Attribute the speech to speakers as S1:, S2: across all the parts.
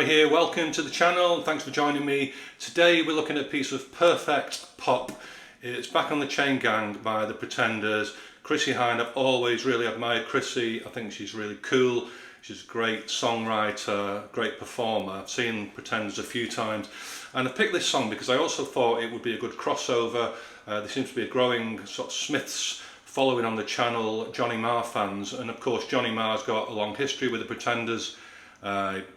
S1: Guy here, welcome to the channel, thanks for joining me. Today we're looking at a piece of perfect pop. It's Back on the Chain Gang by the Pretenders. Chrissie Hynde, I've always really admired Chrissie. I think she's really cool. She's a great songwriter, great performer. I've seen Pretenders a few times and I picked this song because I also thought it would be a good crossover. There seems to be a growing sort of Smiths following on the channel, Johnny Marr fans, and of course Johnny Marr's got a long history with the Pretenders.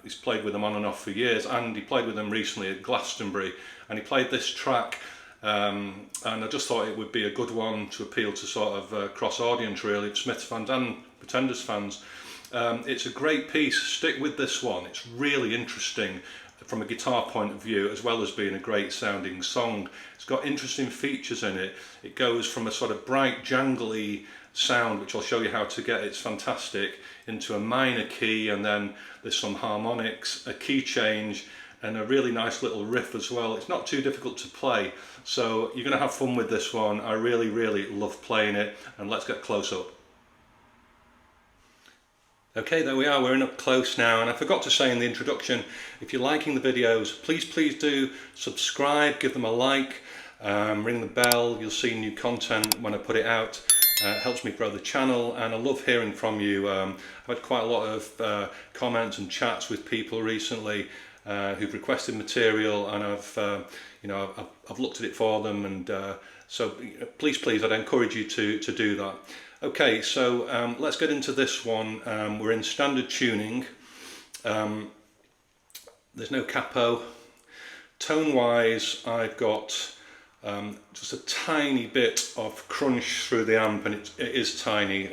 S1: He's played with them on and off for years, and he played with them recently at Glastonbury, and he played this track, and I just thought it would be a good one to appeal to sort of cross audience really, Smiths fans and Pretenders fans. It's a great piece, stick with this one, it's really interesting from a guitar point of view as well as being a great sounding song. It's got interesting features in it. It goes from a sort of bright jangly sound, which I'll show you how to get, it's fantastic, into a minor key, and then there's some harmonics, a key change and a really nice little riff as well. It's not too difficult to play, so you're going to have fun with this one. I really love playing it, and let's get close up. Okay, there we are, we're in up close now, and I forgot to say in the introduction, if you're liking the videos, please do subscribe, give them a like, ring the bell, you'll see new content when I put it out. It helps me grow the channel, and I love hearing from you. I've had quite a lot of comments and chats with people recently who've requested material, and I've looked at it for them, and so please I'd encourage you to do that. Okay, so let's get into this one. We're in standard tuning. There's no capo. Tone wise, I've got just a tiny bit of crunch through the amp, and it is tiny.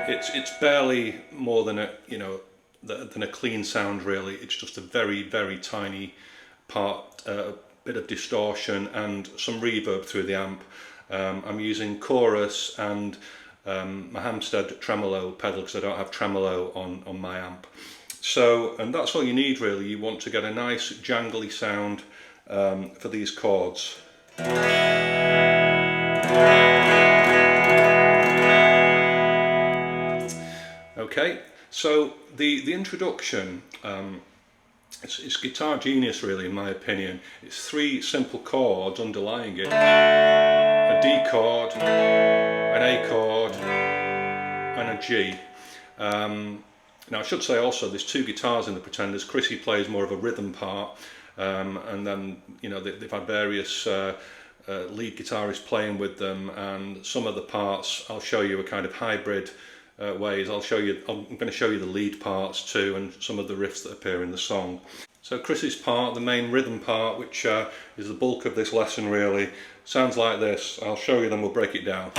S1: It's barely more than a clean sound really. It's just a very tiny part, a bit of distortion and some reverb through the amp. I'm using chorus and my Hamstead tremolo pedal because I don't have tremolo on my amp. So, and that's all you need really. You want to get a nice jangly sound for these chords. Okay, so the introduction, it's guitar genius really in my opinion. It's three simple chords underlying it. A D chord, an A chord and a G. Now I should say also there's two guitars in the Pretenders. Chrissie plays more of a rhythm part, and then they've had various lead guitarists playing with them, and some of the parts I'll show you are kind of hybrid ways. I'm going to show you the lead parts too, and some of the riffs that appear in the song. So Chrissie's part, the main rhythm part, which is the bulk of this lesson really, sounds like this. I'll show you, then we'll break it down.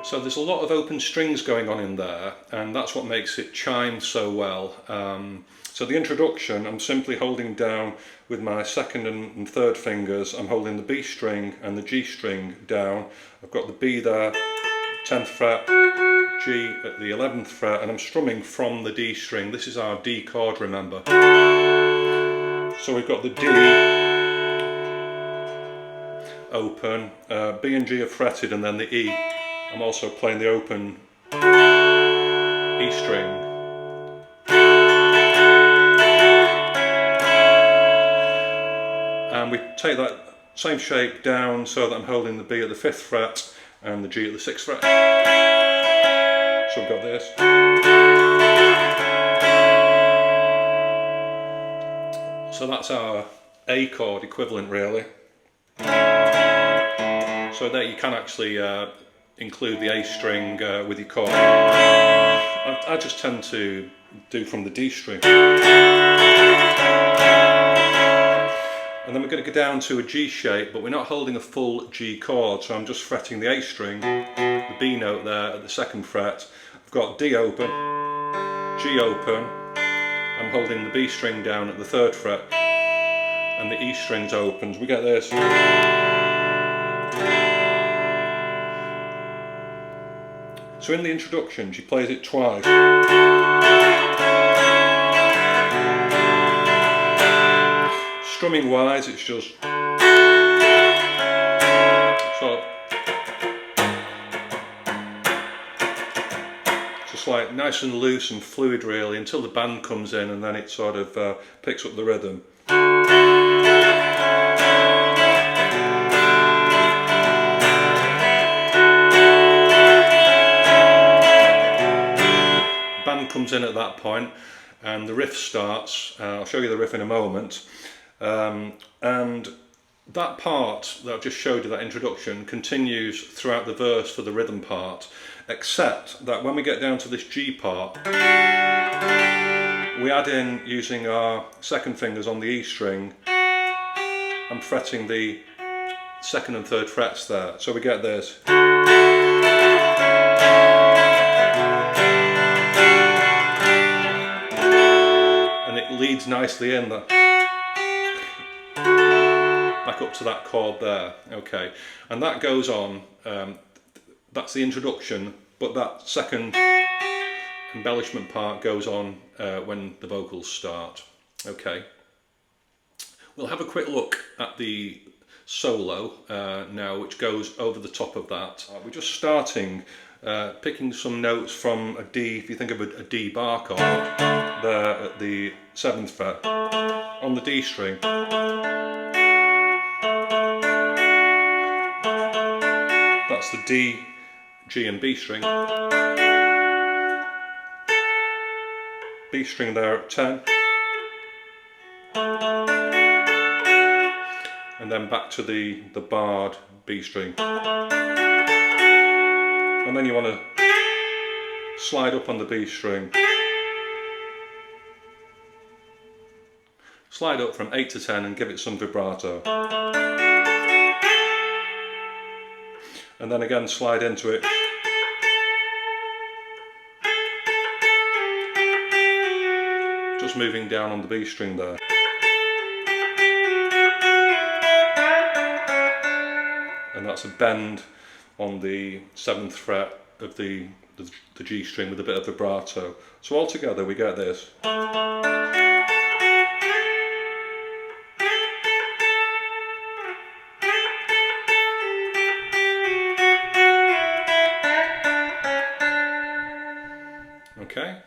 S1: So there's a lot of open strings going on in there, and that's what makes it chime so well. So the introduction, I'm simply holding down with my second and third fingers, I'm holding the B string and the G string down. I've got the B there, 10th fret, G at the 11th fret, and I'm strumming from the D string. This is our D chord, remember. So we've got the D open, B and G are fretted, and then the E. I'm also playing the open E string. And we take that same shape down so that I'm holding the B at the 5th fret and the G at the 6th fret. So we've got this. So that's our A chord equivalent really. So there you can actually include the A string with your chord. I just tend to do from the D string. And then we're going to go down to a G shape, but we're not holding a full G chord, so I'm just fretting the A string, the B note there at the 2nd fret. I've got D open, G open, I'm holding the B string down at the 3rd fret, and the E string's open. We get this. So in the introduction she plays it twice. strumming wise, it's just sort of just like nice and loose and fluid really until the band comes in, and then it sort of picks up the rhythm. Band comes in at that point and the riff starts. I'll show you the riff in a moment, and that part that I've just showed you, that introduction, continues throughout the verse for the rhythm part, except that when we get down to this G part, we add in, using our second fingers on the E string, I'm fretting the second and third frets there, so we get this. Leads nicely in back up to that chord there. Okay, and that goes on, that's the introduction, but that second embellishment part goes on when the vocals start. Okay, we'll have a quick look at the solo now, which goes over the top of that. We're just starting picking some notes from a D. If you think of a D bar chord there at the 7th fret on the D string, that's the D, G and B string, B string there at 10, and then back to the barred B string. And then you want to slide up on the B string, slide up from 8 to 10 and give it some vibrato, and then again slide into it, just moving down on the B string there. And that's a bend on the 7th fret of the G string with a bit of vibrato. So all together we get this. Okay?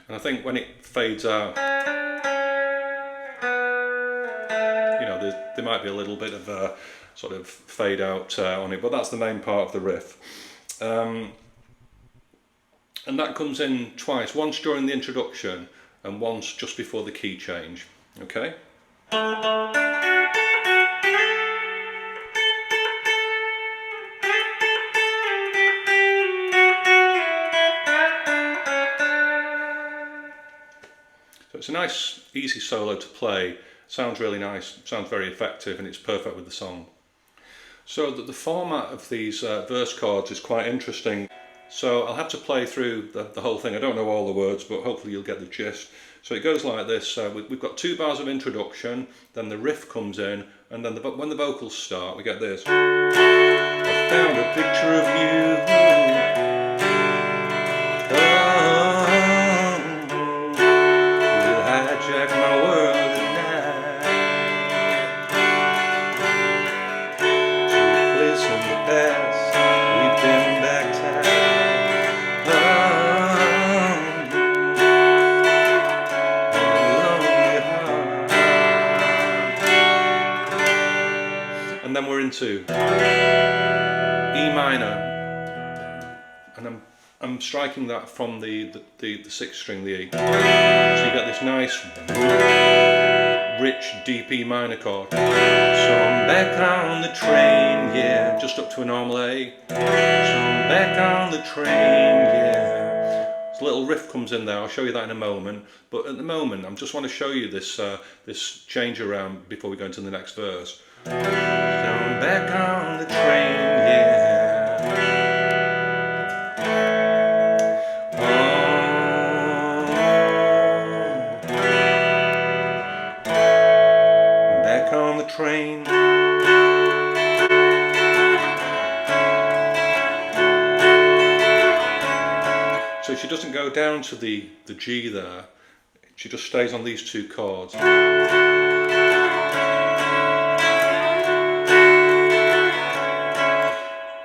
S1: And I think when it fades out, you know, there might be a little bit of a sort of fade out on it, but that's the main part of the riff. And that comes in twice, once during the introduction and once just before the key change. Okay? So it's a nice, easy solo to play. Sounds really nice, sounds very effective, and it's perfect with the song. So the format of these verse chords is quite interesting. So I'll have to play through the whole thing. I don't know all the words, but hopefully you'll get the gist. So it goes like this. We've got 2 bars of introduction, then the riff comes in, and then when the vocals start, we get this. I found a picture of you. You'll hijack my world. And then we're into E minor, and I'm striking that from the 6th string, the E. So you get this nice, rich, deep E minor chord. So I'm back on the train, yeah, just up to a normal A. So I'm back on the train, yeah. So a little riff comes in there. I'll show you that in a moment. But at the moment, I just want to show you this this change around before we go into the next verse. So I'm back on the train, yeah. Oh, back on the train. So she doesn't go down to the G there. She just stays on these 2 chords.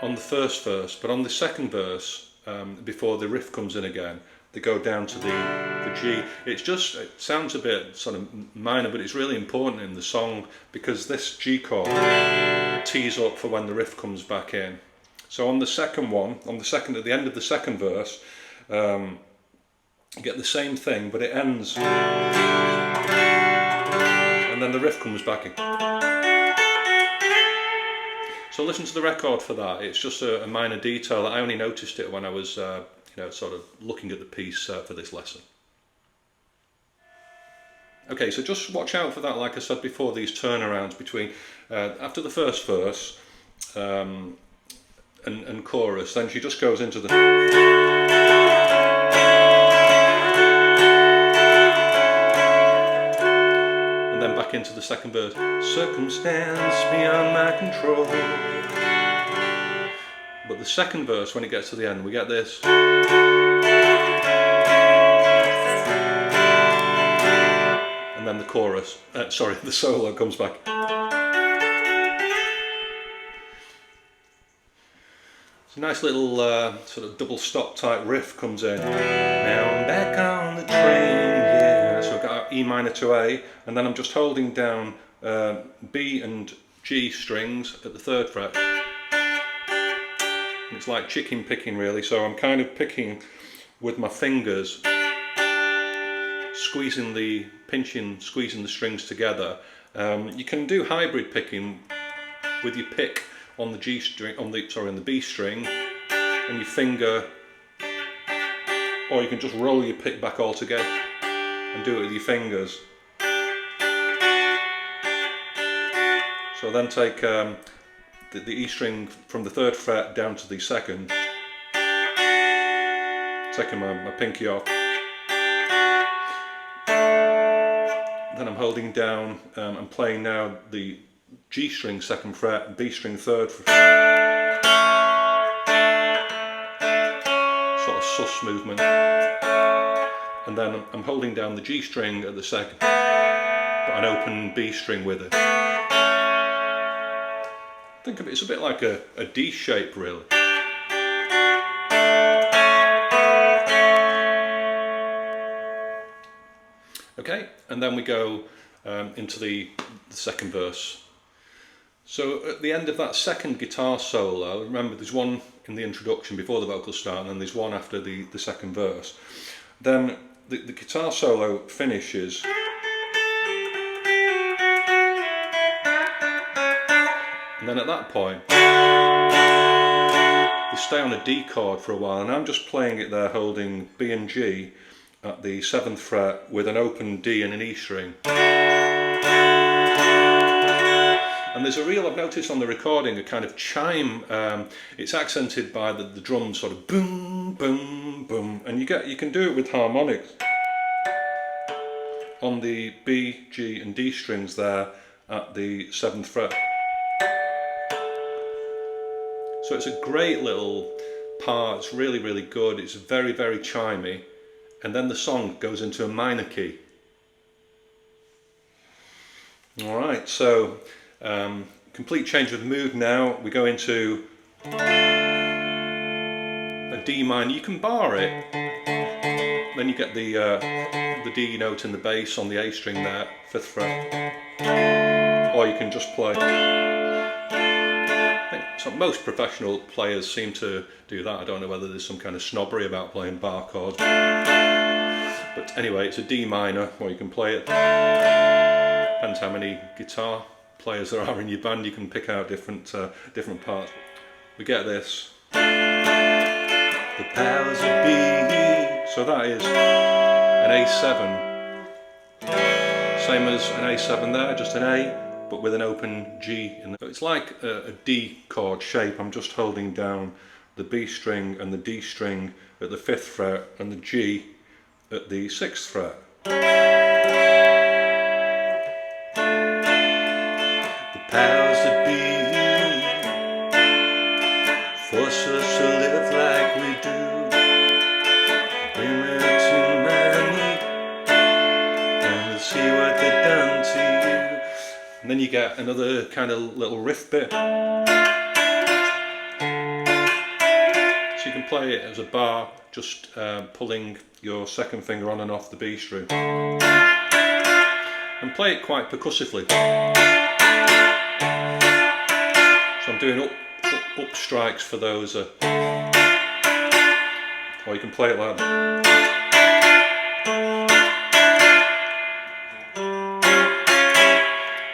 S1: on the first verse, but on the second verse, before the riff comes in again, they go down to the G. It sounds a bit sort of minor, but it's really important in the song because this G chord tees up for when the riff comes back in. So on the second one, at the end of the second verse, you get the same thing, but it ends, and then the riff comes back in. So listen to the record for that. It's just a minor detail. I only noticed it when I was sort of looking at the piece for this lesson. Okay, so just watch out for that, like I said before, these turnarounds between, after the first verse and chorus, then she just goes into the... and then back into the second verse. Circumstance beyond my control. But the second verse, when it gets to the end, we get this. And then the chorus, the solo comes back. It's a nice little sort of double stop type riff comes in. Now I'm back on the train, yeah. So I've got E minor to A, and then I'm just holding down B and G strings at the 3rd fret. It's like chicken picking really, so I'm kind of picking with my fingers, squeezing the strings together. You can do hybrid picking with your pick on the G string, on the B string, and your finger, or you can just roll your pick back all together and do it with your fingers. So then take the E string from the 3rd fret down to the 2nd, taking my pinky off. Then I'm holding down, I'm playing now the G string 2nd fret, B string 3rd fret, sort of sus movement. And then I'm holding down the G string at the 2nd, but an open B string with it. Think of it, it's a bit like a D shape really. Okay, and then we go into the second verse. So at the end of that second guitar solo, remember there's one in the introduction before the vocals start, and then there's one after the second verse. Then the guitar solo finishes. And then at that point, they stay on a D chord for a while, and I'm just playing it there holding B and G at the 7th fret with an open D and an E string. And there's a real, I've noticed on the recording, a kind of chime, it's accented by the drums sort of boom, boom, boom, and you can do it with harmonics on the B, G and D strings there at the 7th fret. So it's a great little part, it's really, really good, it's very, very chimey, and then the song goes into a minor key. Alright, so complete change of mood now. We go into a D minor. You can bar it, then you get the D note in the bass on the A string there, 5th fret, or you can just play. So most professional players seem to do that. I don't know whether there's some kind of snobbery about playing bar chords, but anyway, it's a D minor, or you can play it. Depends how many guitar players there are in your band, you can pick out different parts. We get this. The powers that be. So that is an A7. Same as an A7 there, just an A, but with an open G in the, it's like a D chord shape. I'm just holding down the B string and the D string at the 5th fret and the G at the 6th fret. The powers that be force us to live like we do, bring me to my knee and we'll see what they've done to you. And then you get another kind of little riff bit. can play it as a bar, just pulling your second finger on and off the B string, and play it quite percussively. So I'm doing up strikes for those, or you can play it like that.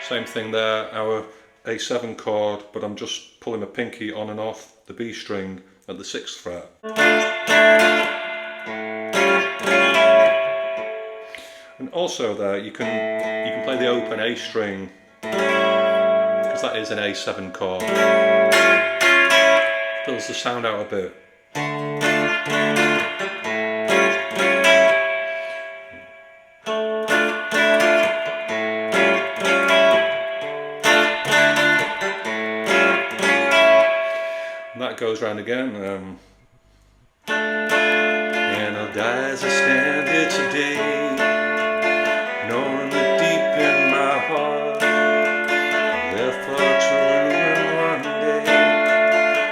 S1: Same thing there, our A7 chord, but I'm just pulling my pinky on and off the B string at the 6th fret. And also there, you can play the open A string, because that is an A7 chord. Fills the sound out a bit. And that goes round again. And I'll die as I stand here today, knowing that deep in my heart, left for to ruin one day,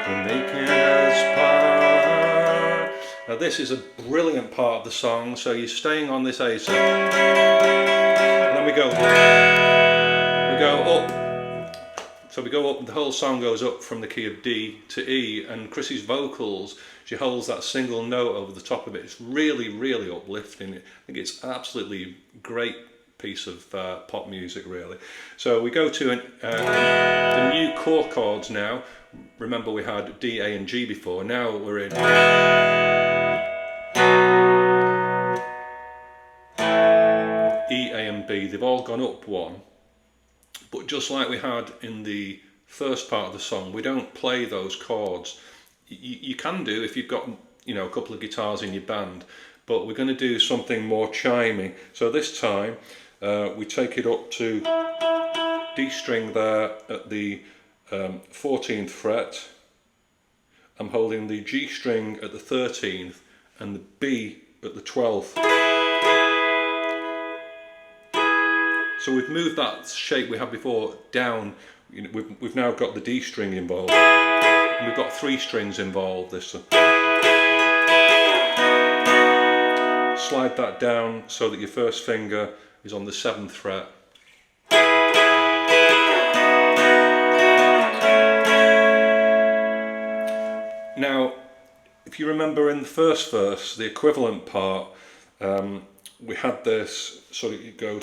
S1: we're making us part. Now this is a brilliant part of the song, so you're staying on this A7, and then we go up. So we go up, the whole song goes up from the key of D to E, and Chrissy's vocals, she holds that single note over the top of it. It's really, really uplifting. I think it's absolutely great piece of pop music, really. So we go to the new core chords now. Remember we had D, A and G before. Now we're in E, A and B. They've all gone up one. But just like we had in the first part of the song, we don't play those chords. You can do if you've got, you know, a couple of guitars in your band, but we're going to do something more chimey. So this time we take it up to D string there at the 14th fret. I'm holding the G string at the 13th and the B at the 12th. So we've moved that shape we had before down. You know, we've now got the D string involved. And we've got 3 strings involved this time. Slide that down so that your first finger is on the 7th fret. Now, if you remember in the first verse, the equivalent part, we had this, so that it goes.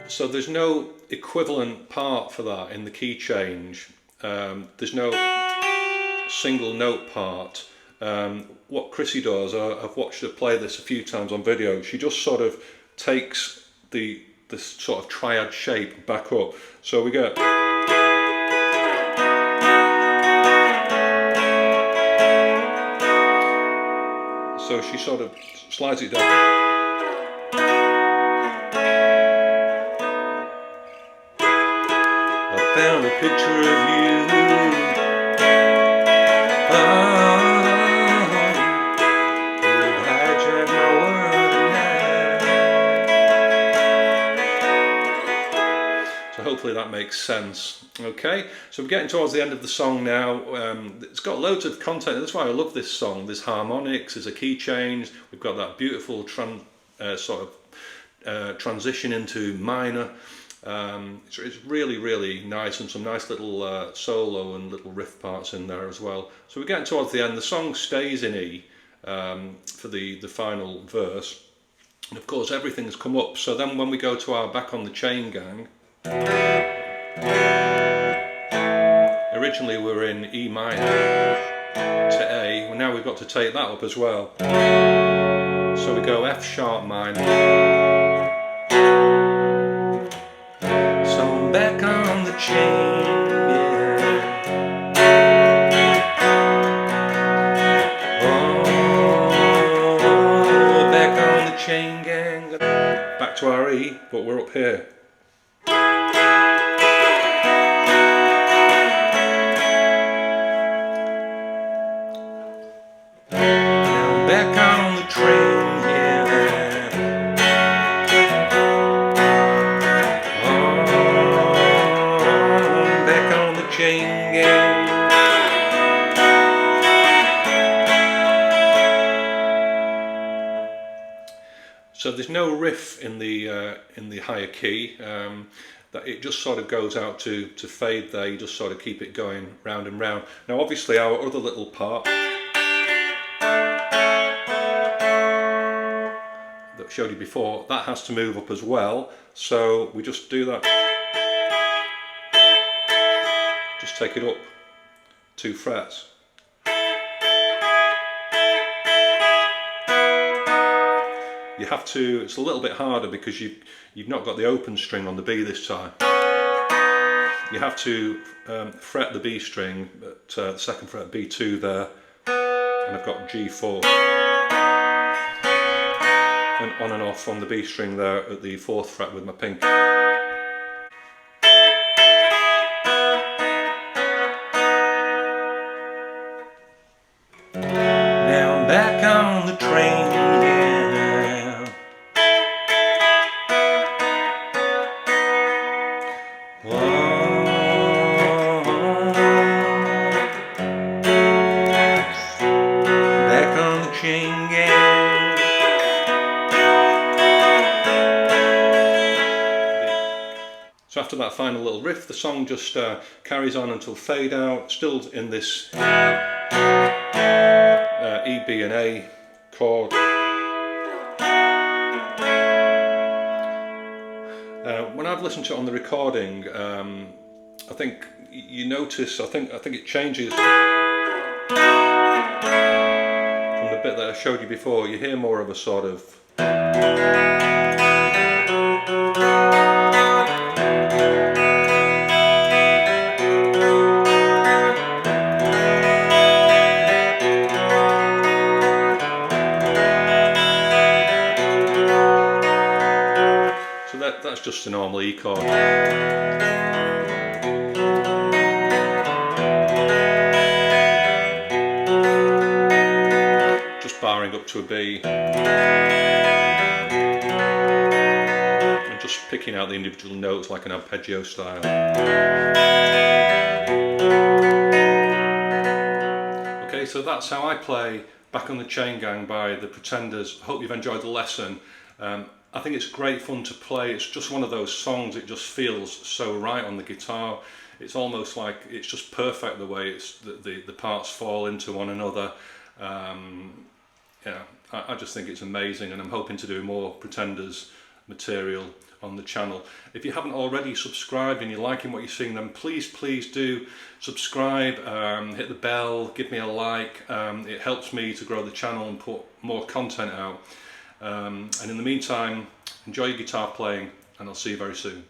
S1: So there's no equivalent part for that in the key change. There's no single note part. What Chrissy does, I've watched her play this a few times on video, she just sort of takes this sort of triad shape back up. So we get. So she sort of slides it down. Found a picture of you. Oh, you hijacked my world tonight. So hopefully that makes sense. Okay, so we're getting towards the end of the song now. It's got loads of content. That's why I love this song. There's harmonics, there's a key change. We've got that beautiful transition into minor. It's really, really nice, and some nice little solo and little riff parts in there as well. So we're getting towards the end. The song stays in E for the final verse, and of course everything's come up. So then when we go to our Back on the Chain Gang, originally we were in E minor to A, well, now we've got to take that up as well. So we go F sharp minor. Back on the chain, yeah. Oh, back on the chain gang. Back to our E, but we're up here. Now back on the train, yeah. So there's no riff in the higher key. That it just sort of goes out to fade there. You just sort of keep it going round and round. Now obviously our other little part that I showed you before, that has to move up as well. So we just do that. Just take it up 2 frets. You have to, it's a little bit harder because you've not got the open string on the B this time. You have to fret the B string at the 2nd fret, B2 there, and I've got G4. And on and off on the B string there at the 4th fret with my pinky. Now I'm back on the train again. Back on the chain gang. So after that final little riff, the song just carries on until fade out, still in this E, B and A chord. When I've listened to it on the recording, I think you notice, I think it changes from the bit that I showed you before. You hear more of a sort of that's just a normal E chord. Just barring up to a B. And just picking out the individual notes like an arpeggio style. Okay, so that's how I play Back on the Chain Gang by the Pretenders. I hope you've enjoyed the lesson. I think it's great fun to play. It's just one of those songs, it just feels so right on the guitar. It's almost like it's just perfect the way the parts fall into one another. Yeah, I just think it's amazing, and I'm hoping to do more Pretenders material on the channel. If you haven't already subscribed and you're liking what you're seeing, then please do subscribe, hit the bell, give me a like. It helps me to grow the channel and put more content out. And in the meantime, enjoy your guitar playing, and I'll see you very soon.